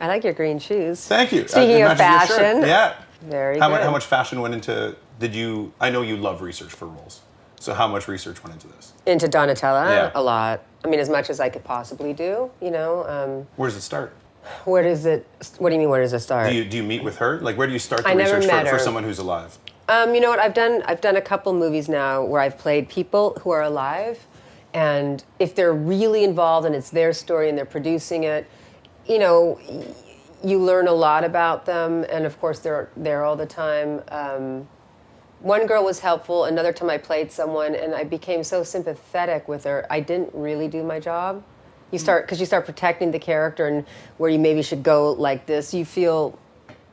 I like your green shoes. Thank you. Speaking of matches your fashion. shirt. Yeah. Very How good. much fashion went into, I know you love research for roles. So how much research went into this? Into Donatella? Yeah. A lot. I mean, as much as I could possibly do, you know. Where does it start? What do you mean, where does it start? Do you meet with her? Like, where do you start the I never research met for her. someone who's alive? You know what, I've done a couple movies now where I've played people who are alive, and if they're really involved and it's their story and they're producing it, you know, you learn a lot about them, and of course they're there all the time. One girl was helpful. Another time I played someone and I became so sympathetic with her, I didn't really do my job. Because you start protecting the character, and where you maybe should go like this, you feel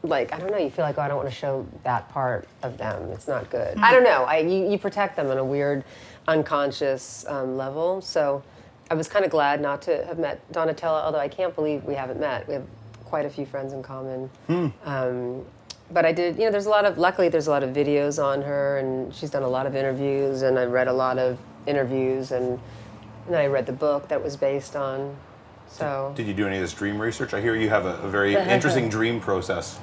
like, I don't know, you feel like, oh, I don't want to show that part of them. It's not good. I don't know. You protect them on a weird, unconscious level. So I was kind of glad not to have met Donatella, although I can't believe we haven't met. We have quite a few friends in common. But I did, you know, luckily there's a lot of videos on her, and she's done a lot of interviews, and I read a lot of interviews, and I read the book that was based on, so. Did you do any of this dream research? I hear you have a very interesting dream process.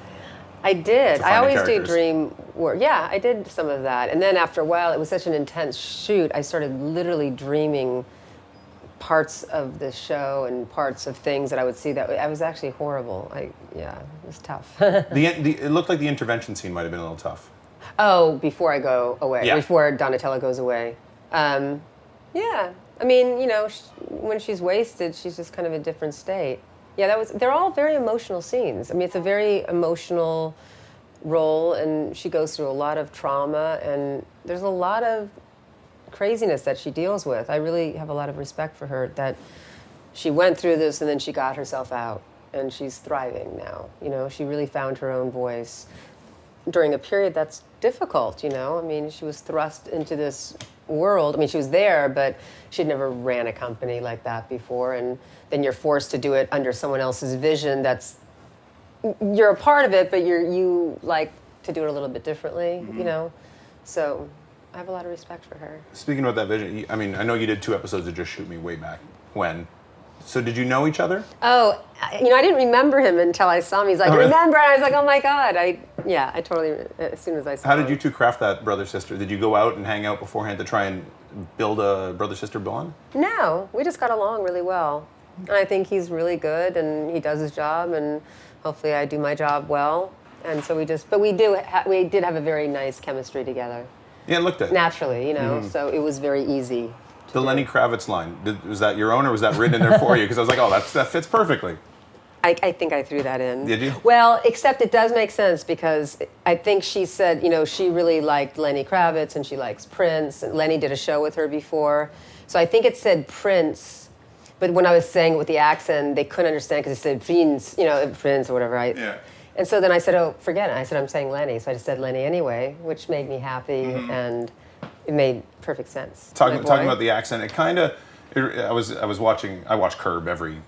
I did. I always do characters. dream work. Yeah, I did some of that. And then after a while, it was such an intense shoot, I started literally dreaming parts of the show and parts of things that I would see that I was actually horrible. It was tough. It looked like the intervention scene might have been a little tough. Oh, before I go away, yeah. Before Donatella goes away. Yeah, I mean, you know, when she's wasted, she's just kind of a different state. Yeah, they're all very emotional scenes. I mean, it's a very emotional role, and she goes through a lot of trauma, and there's a lot of craziness that she deals with. I really have a lot of respect for her, that she went through this and then she got herself out, and she's thriving now. You know, she really found her own voice during a period that's difficult, you know. I mean, she was thrust into this world. I mean, she was there, but she'd never ran a company like that before, and then you're forced to do it under someone else's vision. You're a part of it, but you like to do it a little bit differently, you know. So I have a lot of respect for her. Speaking about that vision, I mean, I know you did 2 episodes of Just Shoot Me way back when. So did you know each other? Oh, you know, I didn't remember him until I saw him. He's like, remember? And I was like, oh my God. I totally, as soon as I saw him. How did you two craft that brother-sister? Did you go out and hang out beforehand to try and build a brother-sister bond? No, we just got along really well. And I think he's really good, and he does his job, and hopefully I do my job well. And so we did have a very nice chemistry together. Yeah, it looked it. Naturally, you know, so it was very easy. The Lenny Kravitz line, was that your own, or was that written in there for you? Because I was like, oh, that fits perfectly. I think I threw that in. Did you? Well, except it does make sense, because I think she said, you know, she really liked Lenny Kravitz and she likes Prince. And Lenny did a show with her before. So I think it said Prince, but when I was saying it with the accent, they couldn't understand because it said Prince, you know, Prince or whatever. Yeah. And so then I said, oh, forget it. I said, I'm saying Lenny. So I just said Lenny anyway, which made me happy, and it made perfect sense. Talking about the accent, it kind of, I watch Curb every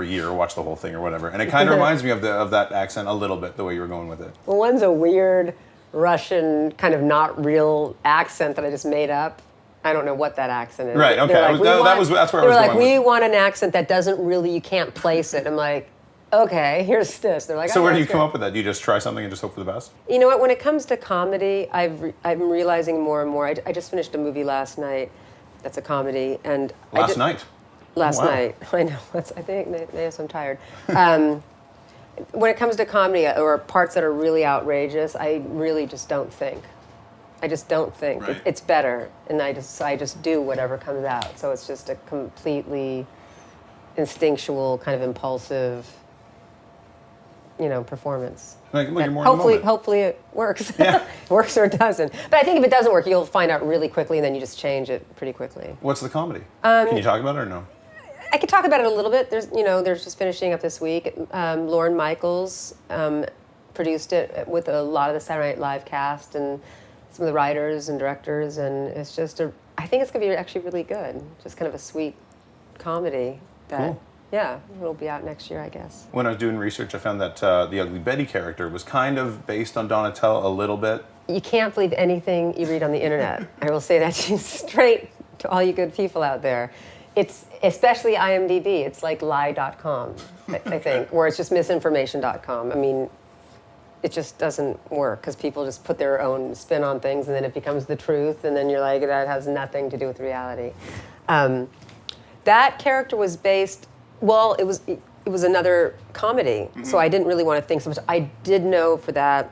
year, watch the whole thing or whatever, and it kind of reminds me of that accent a little bit, the way you were going with it. Well, one's a weird Russian kind of not real accent that I just made up. I don't know what that accent is. Right, okay. Like, That's where I was going with we want an accent that doesn't really, you can't place it. I'm like, okay, here's this. They're like, so where do you come up with that? Do you just try something and just hope for the best? You know what? When it comes to comedy, I'm realizing more and more. I just finished a movie last night that's a comedy, and last night. I know. I think maybe I'm tired. When it comes to comedy or parts that are really outrageous, I really just don't think. I just don't think. Right. It's better, and I just do whatever comes out. So it's just a completely instinctual, kind of impulsive, you know, performance. Like you're more in the moment. Hopefully it works. Yeah. It works or it doesn't. But I think if it doesn't work, you'll find out really quickly, and then you just change it pretty quickly. What's the comedy? Can you talk about it or no? I could talk about it a little bit. There's just finishing up this week. Lorne Michaels produced it with a lot of the Saturday Night Live cast and some of the writers and directors, and it's just I think it's going to be actually really good. Just kind of a sweet comedy that, cool. Yeah, it'll be out next year, I guess. When I was doing research, I found that the Ugly Betty character was kind of based on Donatella a little bit. You can't believe anything you read on the internet. I will say that to you straight to all you good people out there. it's especially IMDb. It's like lie.com, I think, where it's just misinformation.com. I mean, it just doesn't work because people just put their own spin on things, and then it becomes the truth, and then you're like, that has nothing to do with reality. That character was based. Well, it was another comedy, so I didn't really want to think so much. I did know for that.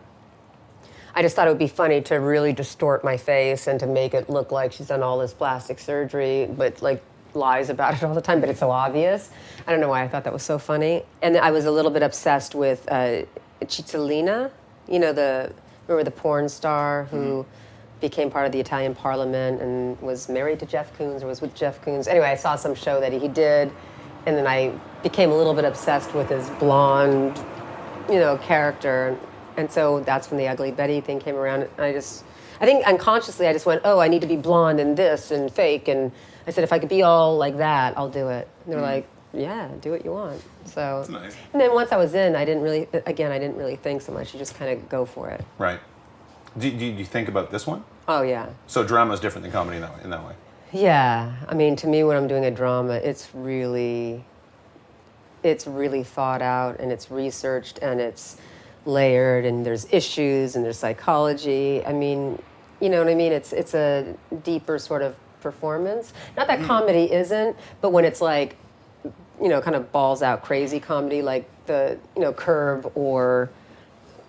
I just thought it would be funny to really distort my face and to make it look like she's done all this plastic surgery, but like lies about it all the time, but it's so obvious. I don't know why I thought that was so funny. And I was a little bit obsessed with Cittadina, remember the porn star who became part of the Italian parliament and was married to Jeff Koons or was with Jeff Koons. Anyway, I saw some show that he did, and then I became a little bit obsessed with his blonde, character. And so that's when the Ugly Betty thing came around. And I think unconsciously I just went, oh, I need to be blonde and this and fake. And I said, if I could be all like that, I'll do it. And they were like, yeah, do what you want. So, That's nice. And then once I was in, I didn't really think so much. You just kind of go for it. Right. Do you think about this one? Oh, yeah. So drama is different than comedy in that way. Yeah. I mean, to me, when I'm doing a drama, it's really thought out, and it's researched, and it's layered, and there's issues, and there's psychology. I mean, you know what I mean? It's a deeper sort of performance. Not that comedy isn't, but when it's like, kind of balls out crazy comedy, like the, Curb or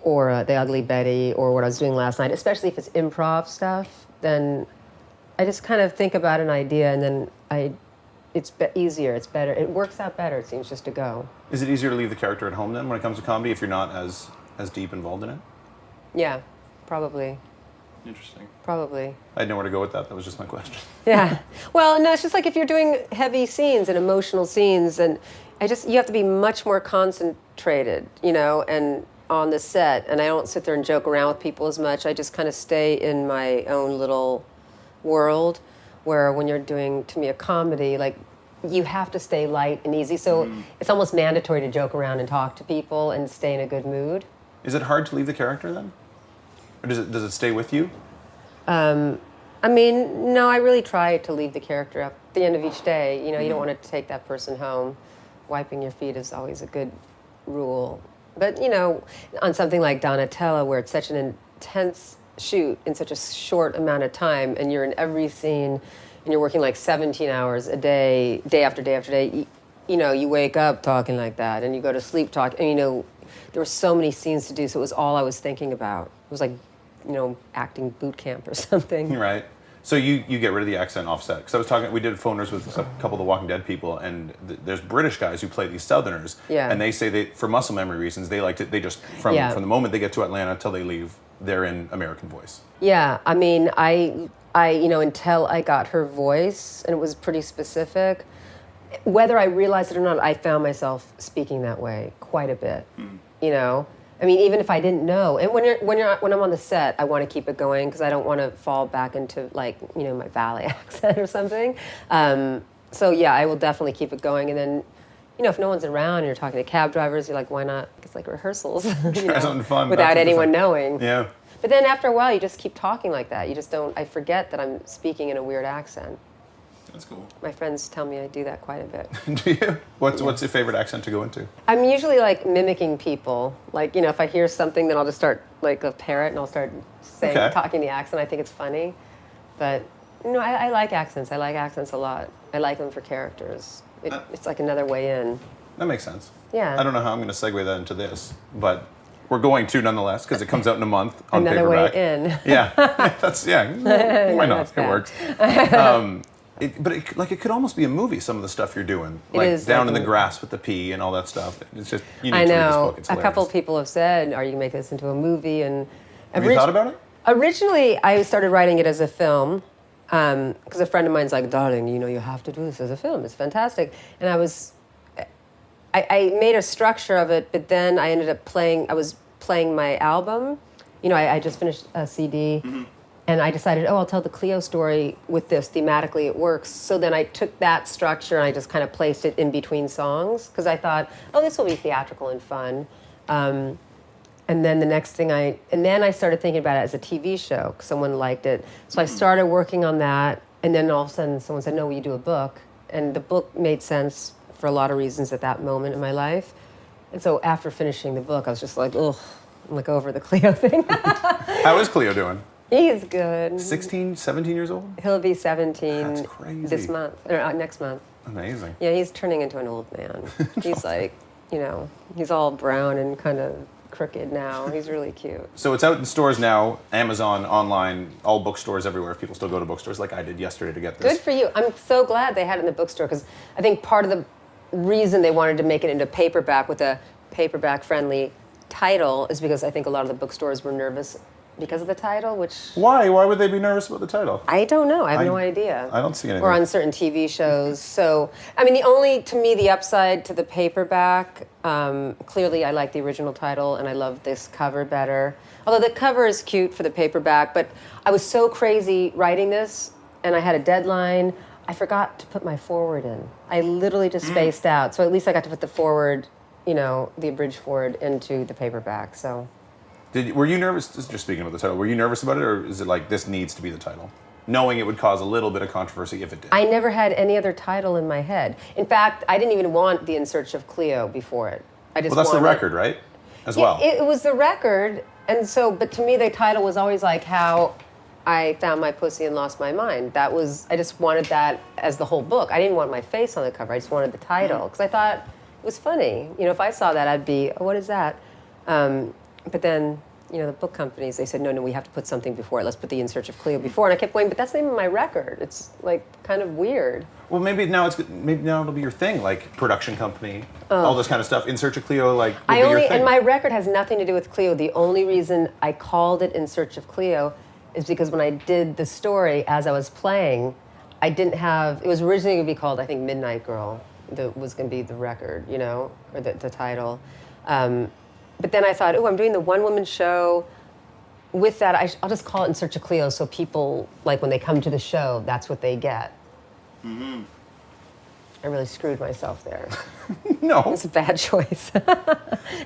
The Ugly Betty or what I was doing last night, especially if it's improv stuff, then I just kind of think about an idea, and then it's easier, it's better. It works out better, it seems, just to go. Is it easier to leave the character at home then when it comes to comedy if you're not as deep involved in it? Yeah, probably. Interesting. Probably. I had nowhere to go with that. That was just my question. Yeah. Well, no, it's just like if you're doing heavy scenes and emotional scenes, and you have to be much more concentrated, and on the set. And I don't sit there and joke around with people as much. I just kind of stay in my own little world, where when you're doing, to me, a comedy, like, you have to stay light and easy. So it's almost mandatory to joke around and talk to people and stay in a good mood. Is it hard to leave the character then? Or does it stay with you? I mean, no, I really try to leave the character at the end of each day. You don't want to take that person home. Wiping your feet is always a good rule. But, on something like Donatella, where it's such an intense shoot in such a short amount of time, and you're in every scene, and you're working like 17 hours a day, day after day after day, you wake up talking like that, and you go to sleep talking, and, there were so many scenes to do, so it was all I was thinking about. It was like, acting boot camp or something. Right. So you get rid of the accent offset. Because we did phoners with a couple of the Walking Dead people, and there's British guys who play these Southerners, and they say for muscle memory reasons, they like to, they just, from the moment they get to Atlanta till they leave, they're in American voice. Yeah, I mean, I until I got her voice, and it was pretty specific, whether I realized it or not, I found myself speaking that way quite a bit, I mean, even if I didn't know. And when I'm on the set, I want to keep it going because I don't want to fall back into, like, my Valley accent or something. So yeah, I will definitely keep it going. And then, if no one's around and you're talking to cab drivers, you're like, why not? It's like rehearsals, Try something fun without anyone knowing. Yeah. But then after a while, you just keep talking like that. You just don't. I forget that I'm speaking in a weird accent. That's cool. My friends tell me I do that quite a bit. Do you? What's your favorite accent to go into? I'm usually like mimicking people. Like, if I hear something, then I'll just start like a parrot and I'll start talking the accent. I think it's funny. But, I like accents. I like accents a lot. I like them for characters. It's like another way in. That makes sense. Yeah. I don't know how I'm going to segue that into this, but we're going to nonetheless because it comes out in a month on Another Paperback. way in. Yeah. Why not? It works. But it could almost be a movie, some of the stuff you're doing. Like Down in the Grass with the P and all that stuff. It's just, you need to read this book. It's hilarious. A couple of people have said, are you going to make this into a movie? And have you thought about it? Originally, I started writing it as a film because a friend of mine's like, darling, you have to do this as a film. It's fantastic. And I made a structure of it, but then I ended up playing my album. I just finished a CD. Mm-hmm. And I decided, I'll tell the Cleo story with this. Thematically, it works. So then I took that structure and I just kind of placed it in between songs because I thought, this will be theatrical and fun. And then the next thing I started thinking about it as a TV show because someone liked it. So I started working on that. And then all of a sudden someone said, no, will you do a book? And the book made sense for a lot of reasons at that moment in my life. And so after finishing the book, I was just like, ugh, I'm like over the Cleo thing. How is Cleo doing? He's good. 16, 17 years old? He'll be 17 That's crazy. this month, or next month. Amazing. Yeah, he's turning into an old man. He's like, he's all brown and kind of crooked now. He's really cute. So it's out in stores now, Amazon, online, all bookstores everywhere. If people still go to bookstores like I did yesterday to get this. Good for you. I'm so glad they had it in the bookstore because I think part of the reason they wanted to make it into paperback with a paperback-friendly title is because I think a lot of the bookstores were nervous because of the title, which... Why? Why would they be nervous about the title? I don't know. I have no idea. I don't see anything. Or on certain TV shows. So, I mean, to me, the upside to the paperback, clearly I like the original title and I love this cover better. Although the cover is cute for the paperback, but I was so crazy writing this and I had a deadline, I forgot to put my forward in. I literally just spaced out. So at least I got to put the forward, the abridged forward into the paperback, so... Were you nervous, just speaking about the title, were you nervous about it, or is it like, this needs to be the title? Knowing it would cause a little bit of controversy if it did. I never had any other title in my head. In fact, I didn't even want the In Search of Cleo before it. I just that's the record, right? As well. It was the record, and so, but to me the title was always like how I found my pussy and lost my mind. I just wanted that as the whole book. I didn't want my face on the cover, I just wanted the title, because I thought it was funny. If I saw that, I'd be, oh, what is that? But then, the book companies, they said, no, we have to put something before it. Let's put the In Search of Cleo before. And I kept going, but that's the name of my record. It's, like, kind of weird. Well, maybe now it'll be your thing, like production company, all this kind of stuff. In Search of Cleo, like, would be your thing. And my record has nothing to do with Cleo. The only reason I called it In Search of Cleo is because when I did the story, as I was playing, I didn't have, it was originally going to be called, I think, Midnight Girl. That was going to be the record, or the title. But then I thought, I'm doing the one-woman show. With that, I'll just call it In Search of Cleo so people, like, when they come to the show, that's what they get. Mm-hmm. I really screwed myself there. No. It's a bad choice.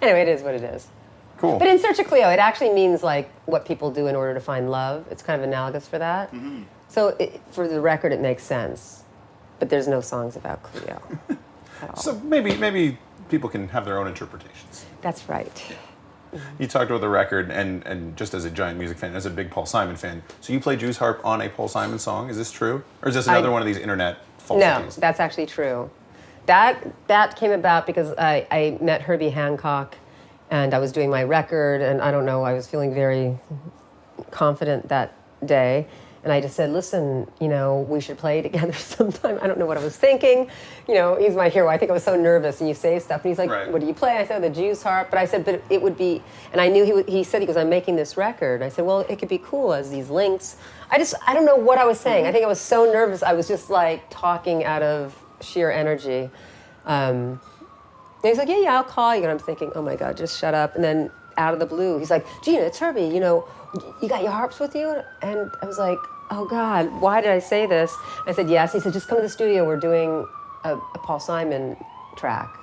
Anyway, it is what it is. Cool. But In Search of Cleo, it actually means, like, what people do in order to find love. It's kind of analogous for that. Mm-hmm. So for the record, it makes sense. But there's no songs about Cleo at all. So maybe people can have their own interpretations. That's right. Yeah. You talked about the record, and just as a giant music fan, as a big Paul Simon fan, so you play Jew's harp on a Paul Simon song. Is this true? Or is this another one of these internet falsities? No, that's actually true. That came about because I met Herbie Hancock, and I was doing my record, and I don't know, I was feeling very confident that day. And I just said, listen, we should play together sometime. I don't know what I was thinking. He's my hero. I think I was so nervous. And you say stuff. And he's like, right. What do you play? I said, the Jew's harp. But I said, but it would be, and I knew he said, I'm making this record. And I said, well, it could be cool as these links. I don't know what I was saying. I think I was so nervous. I was just like talking out of sheer energy. And he's like, yeah, I'll call you. And I'm thinking, oh my God, just shut up. And then out of the blue, he's like, Gina, it's Herbie, you got your harps with you? And I was like, oh God, why did I say this? I said, yes. He said, just come to the studio. We're doing a Paul Simon track.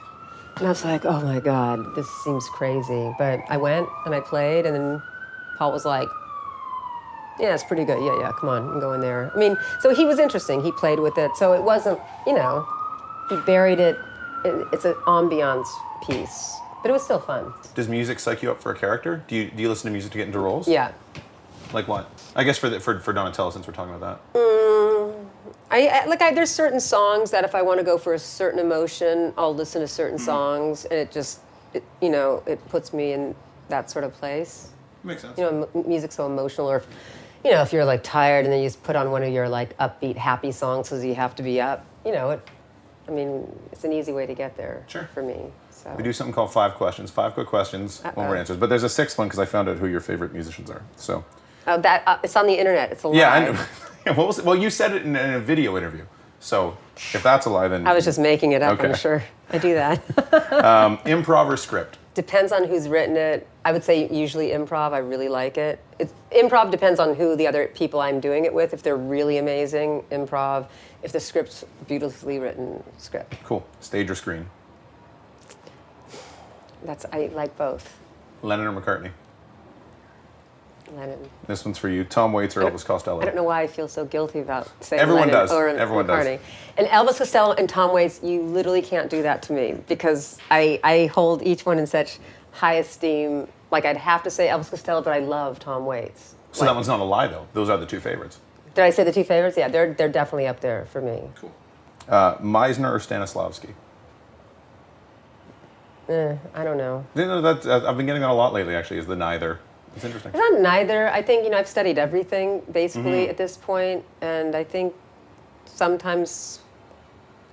And I was like, oh my God, this seems crazy. But I went and I played, and then Paul was like, yeah, it's pretty good. Yeah, come on, you can go in there. I mean, so he was interesting. He played with it. So it wasn't, he buried it. It's an ambiance piece. But it was still fun. Does music psych you up for a character? Do you listen to music to get into roles? Yeah. Like what? I guess for Donatella, since we're talking about that. There's certain songs that if I want to go for a certain emotion, I'll listen to certain songs, and it puts me in that sort of place. Makes sense. Music's so emotional, or if you're like tired and then you just put on one of your like upbeat, happy songs because you have to be up. It's an easy way to get there. Sure. For me. So. We do something called 5 questions. 5 quick questions, one word answers. But there's a 6th one because I found out who your favorite musicians are. So. Oh, it's on the internet. It's a lie. Yeah, I know. Well, you said it in a video interview. So if that's a lie, then I was just making it up. Okay. I'm sure I do that. Improv or script? Depends on who's written it. I would say usually improv. I really like it. Improv depends on who the other people I'm doing it with. If they're really amazing, improv. If the script's beautifully written, script. Cool. Stage or screen? I like both. Lennon or McCartney? Lennon. This one's for you. Tom Waits or Elvis Costello? I don't know why I feel so guilty about saying Everyone Lennon does. or Everyone McCartney. does. And Elvis Costello and Tom Waits, you literally can't do that to me because I hold each one in such high esteem. Like, I'd have to say Elvis Costello, but I love Tom Waits. So that one's not a lie, though. Those are the two favorites. Did I say the two favorites? Yeah, they're definitely up there for me. Cool. Meisner or Stanislavski? I don't know. You know, I've been getting that a lot lately, actually, is the neither. It's interesting. It's not neither. I think, I've studied everything, basically, at this point, and I think sometimes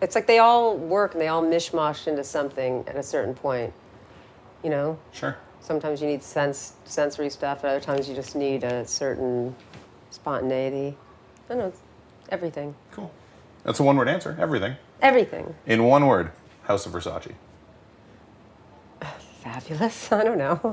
it's like they all work and they all mishmash into something at a certain point, Sure. Sometimes you need sensory stuff, and other times you just need a certain spontaneity. I don't know, it's everything. Cool. That's a one-word answer. Everything. Everything. In one word, House of Versace. Fabulous. I don't know.